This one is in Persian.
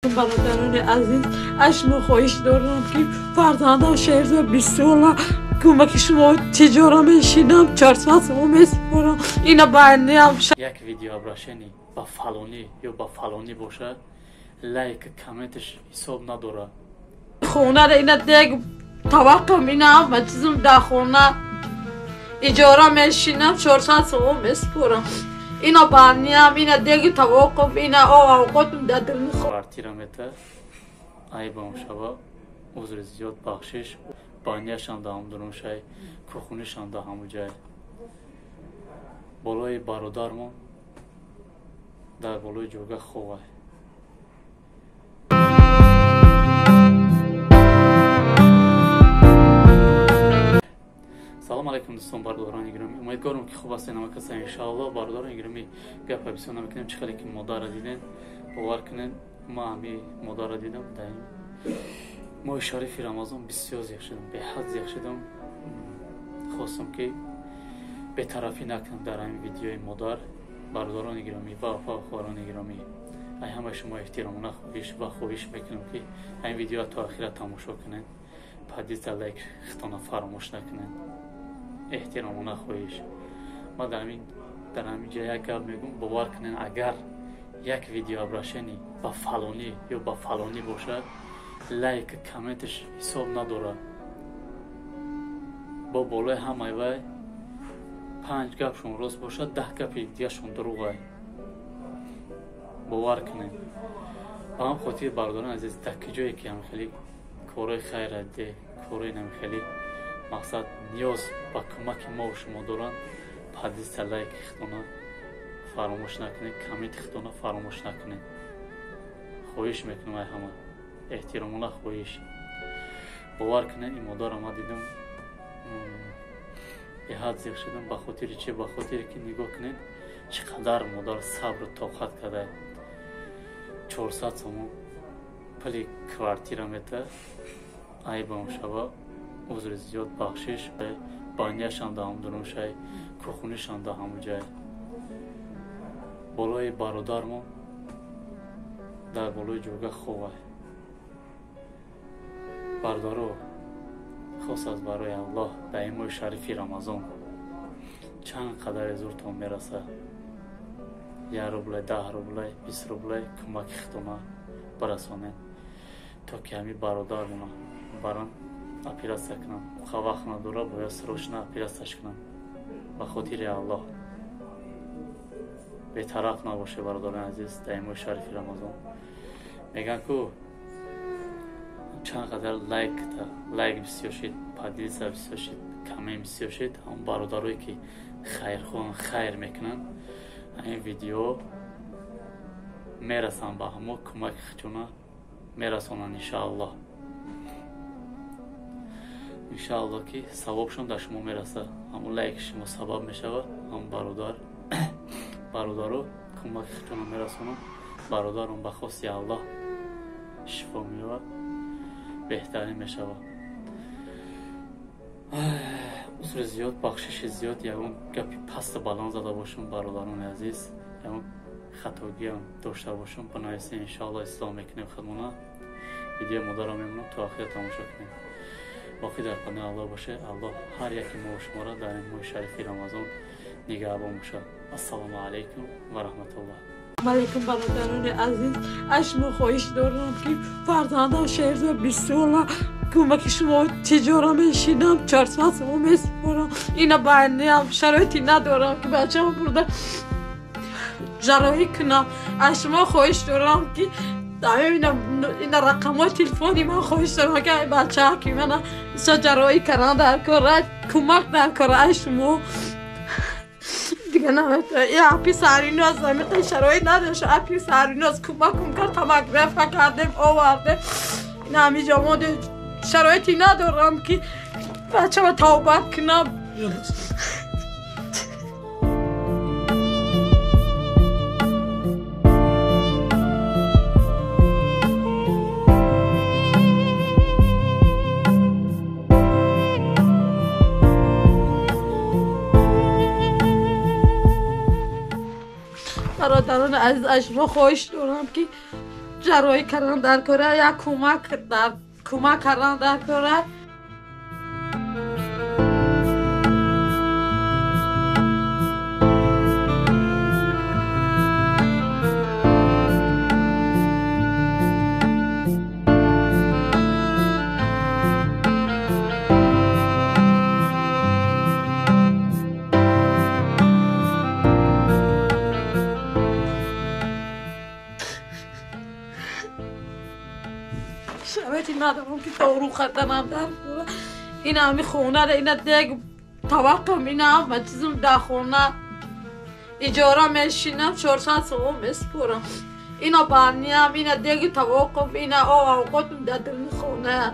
برادران عزیز اشما خواهش دارم که فرزندان شهرزاد بیستولا کمک شما تجارت میشینم 400 سوم میسپارم اینا بینی هم یک ویدیو ابراشنی با فلانی یا با فلانی باشه لایک کامنتش حساب نداره خونه را اینا دیگه توقع اینا و چیزم در خونه اجاره میشینم 400 سوم میسپارم اینا بینی هم اینا دیگه توقع اینا اوقاتم در دل میخوام کارتیرم ایتا ای بام شوا عذر زیاد بخشش بانیشان دا هم درونشای کوخونشان دا همو جای بالای برادرمون در بالای جوگه خواه سلام علیکم دوستان برادران گرامی امیدوارم که خوب هستین همه کسا انشاءالله برادران گرامی گپ بسیار نمیکنیم چه خیلی که مادر دیدین باور کنین ما همی مادر دیدم دایم ماه شریف رمضان بسیار زیاد شدم به حد زیاد شدم خواستم که به طرفی نکنم در این ویدیوی مادر برادران گرامی و خواهران گرامی ای همه شما احترام و خواهش میکنم که این ویدیو تا آخر تماشا کنین پادیز لایک خطانا فراموش نکنین احترام و خواهش ما در همین جای یک گپ میگم باور کنین اگر یک ویدیو ابراشنی با فلانی یا با فلانی باشه لایک کامنتش حساب نداره با بالای همه وای 5 گپشون راست باشه 10 گپ دیگهشون دروغه باور کنین با هم خاطر برادران عزیز در جایی که هم خیلی کارهای خیر ده کارهای نمی خیلی مقصد نیاز با کمک ما و شما دارن پادیز لایک خطانا فراموش نکنید کامنت خطانا فراموش نکنید خواهش میکنم ای همه احترامونه خواهش باور کنید این مادر ما دیدم به حد زیاد شدم به خاطر چه به خاطر که نگاه کنید چقدر مادر صبر و طاقت کرده 400 سوم پلی کوارتیر میته ای بام شوا عذر زیاد بخشش به بانیشان دا هم درونشای کوخونشان دا همو جای بالای برادرمون در بالای جوگه خواه بردارو خاص از برای الله در این ماه شریفی رمضان چند قدر زورتان میرسه 1 روبل 10 روبل 20 روبل کمک خطونا برسانه تا که همی برادرمون بران اپیراسیا کنم خواه وقت نداره باید سروشنا اپیراسیاش کنم به خاطر الله به طرف نباشه برادران عزیز در این ماه شریف رمضان میگن که چند قدر لایک بسیار شد پادیز بسیار شد کامنت بسیار شد هم برادرایی که خیر میکنن این ویدیو میرسن با همه کمک خطونا میرسونن انشاءالله انشاءالله که ثوابشون در شما میرسه همون لایک شما سبب میشود هم برادرو کمک خطونا میرسونن برادرم به خواست الله شفا میوه بهترین میشود عذر زیاد بخشش زیاد یکم گپی پست بلند زده باشم برادران عزیز یکم خطاگی هم داشته باشم بنایسته انشاءالله اسلام میکنیم خدمونا ویدیو مادر میمونم تا آخر تماشا کنیم باقی در پناه الله باشه الله هر یکی ما و شما را در این ماه شریفی رمضان نگهبان باشه السلام علیکم و رحمت الله علیکم برادران عزیز اشما خواهش دارم که فرزندان شهرزاد بیستولا کمک شما تجارت میشینم 400 سوم میسپارم اینا بینی هم شرایطی ندارم که بچه هم برده جراحی کنم اشما خواهش دارم که این رقم های تلفنی من خواهش دارم که بچه ها که من جراحی کردن در کار کمک در کار اشما دیگه نمیتونه این اپی سریناز نمیتونه شرایط نداشت اپی سریناز کمک کرد تمگرفه کردیم آورده این همیجا ما شرایطی ندارم که بچه ما توبه کنم برادران عزیز اشما خواهش دارم که جرایی کردن در کاره یا کمک کردن در کاره. شبتی ندارم که دارو خطنم در خونه. این همی خونه را این دیگه توقم این همه چیزم در خونه اجاره میشینم 400 سوم میسپرم. اینا بانی هم این دیگه توقم این اوقاتم در دل خونه